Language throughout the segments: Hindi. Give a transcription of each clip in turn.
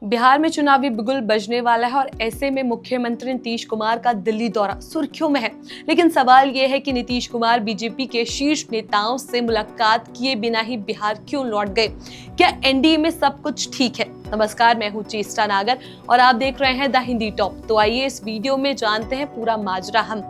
बिहार में चुनावी बिगुल बजने वाला है और ऐसे में मुख्यमंत्री नीतीश कुमार का दिल्ली दौरा सुर्खियों में है। लेकिन सवाल ये है कि नीतीश कुमार बीजेपी के शीर्ष नेताओं से मुलाकात किए बिना ही बिहार क्यों लौट गए? क्या एनडीए में सब कुछ ठीक है? नमस्कार, मैं हूं चेष्टा नागर और आप देख रहे हैं द हिंदी टॉप। तो आइए इस वीडियो में जानते हैं पूरा माजरा। हम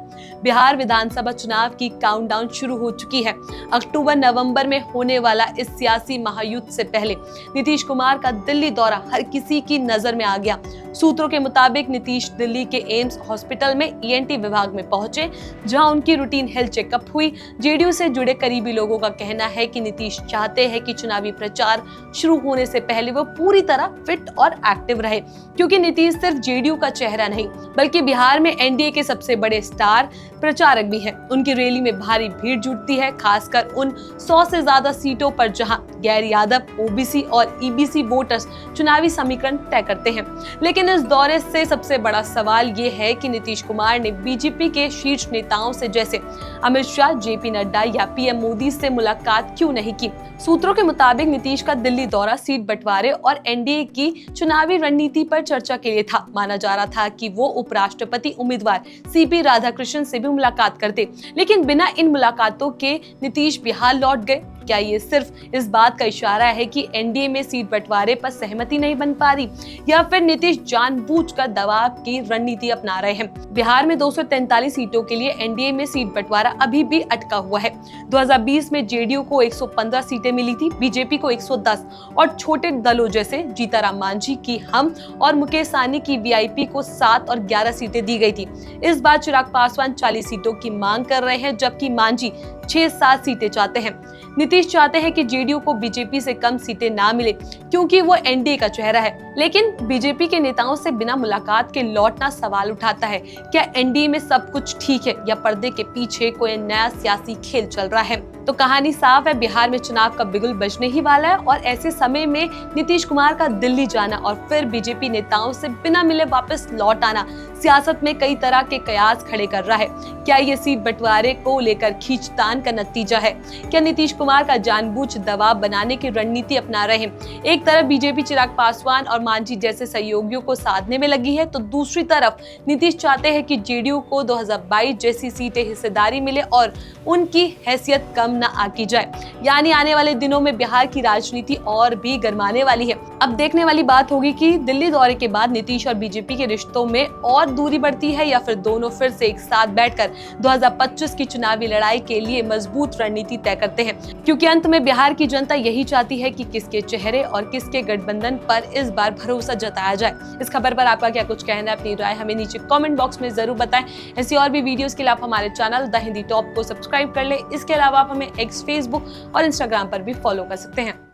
बिहार विधानसभा चुनाव की काउंटडाउन शुरू हो चुकी है। अक्टूबर नवंबर में होने वाला इस सियासी महायुद्ध से पहले नीतीश कुमार का दिल्ली दौरा हर किसी की नजर में आ गया। सूत्रों के मुताबिक नीतीश दिल्ली के एम्स हॉस्पिटल में ईएनटी विभाग में पहुंचे, जहां उनकी रूटीन हेल्थ चेकअप हुई। जेडीयू से जुड़े करीबी लोगों का कहना है कि नीतीश चाहते हैं कि चुनावी प्रचार शुरू होने से पहले वो पूरी तरह फिट और एक्टिव रहे, क्योंकि नीतीश सिर्फ जेडीयू का चेहरा नहीं बल्कि बिहार में एनडीए के सबसे बड़े स्टार प्रचारक भी हैं। उनकी रैली में भारी भीड़ जुटती है, खासकर उन 100 से ज्यादा सीटों पर जहां गैर यादव, ओबीसी और ईबीसी वोटर्स चुनावी समीकरण तय करते हैं। लेकिन इस दौरे से सबसे बड़ा सवाल ये है कि नीतीश कुमार ने बीजेपी के शीर्ष नेताओं से जैसे अमित शाह, जेपी नड्डा या पीएम मोदी से मुलाकात क्यों नहीं की? सूत्रों के मुताबिक नीतीश का दिल्ली दौरा सीट बंटवारे और एनडीए की चुनावी रणनीति पर चर्चा के लिए था। माना जा रहा था कि वो उपराष्ट्रपति उम्मीदवार सीपी राधाकृष्णन से भी मुलाकात करते, लेकिन बिना इन मुलाकातों के नीतीश बिहार लौट गए। क्या ये सिर्फ इस बात का इशारा है कि एनडीए में सीट बंटवारे पर सहमति नहीं बन पा रही, या फिर नीतीश जानबूझकर दबाव की रणनीति अपना रहे हैं? बिहार में 243 सीटों के लिए एनडीए में सीट बंटवारा अभी भी अटका हुआ है। 2020 में जेडीयू को 115 सीटें मिली थी, बीजेपी को 110 और छोटे दलों जैसे जीतनराम मांझी की हम और मुकेश सहनी की वीआईपी को 7 और 11 सीटें दी गई थी। इस बार चिराग पासवान 40 सीटों की मांग कर रहे हैं, जबकि मांझी 6-7 सीटें चाहते हैं। नीतीश चाहते हैं कि जेडीयू को बीजेपी से कम सीटें ना मिले, क्योंकि वो एनडीए का चेहरा है। लेकिन बीजेपी के नेताओं से बिना मुलाकात के लौटना सवाल उठाता है। क्या एनडीए में सब कुछ ठीक है या पर्दे के पीछे कोई नया सियासी खेल चल रहा है? तो कहानी साफ है, बिहार में चुनाव का बिगुल बजने ही वाला है और ऐसे समय में नीतीश कुमार का दिल्ली जाना और फिर बीजेपी नेताओं से बिना मिले वापस लौट आना सियासत में कई तरह के कयास खड़े कर रहा है। क्या ये सीट बंटवारे को लेकर खींचतान का नतीजा है? क्या नीतीश कुमार का जानबूझ दबाव बनाने की रणनीति अपना रहे हैं? एक तरफ बीजेपी चिराग पासवान और मांझी जैसे सहयोगियों को साधने में लगी है, तो दूसरी तरफ नीतीश चाहते हैं कि जेडीयू को 2022 जैसी सीटें हिस्सेदारी मिले और उनकी हैसियत कम न आकी जाए। यानी आने वाले दिनों में बिहार की राजनीति और भी गरमाने वाली है। अब देखने वाली बात होगी कि दिल्ली दौरे के बाद नीतीश और बीजेपी के रिश्तों में और दूरी बढ़ती है या फिर दोनों फिर से एक साथ बैठकर 2025 की चुनावी लड़ाई के लिए मजबूत रणनीति तय करते हैं, क्योंकि अंत में बिहार की जनता यही चाहती है कि किसके चेहरे और किसके गठबंधन पर इस बार भरोसा जताया जाए। इस खबर पर आपका क्या कुछ कहना है? अपनी राय हमें नीचे कमेंट बॉक्स में जरूर बताएं। ऐसी और भी वीडियोस के लिए आप हमारे चैनल द हिंदी टॉप को सब्सक्राइब कर ले। इसके अलावा आप हमें एक्स, फेसबुक और इंस्टाग्राम पर भी फॉलो कर सकते हैं।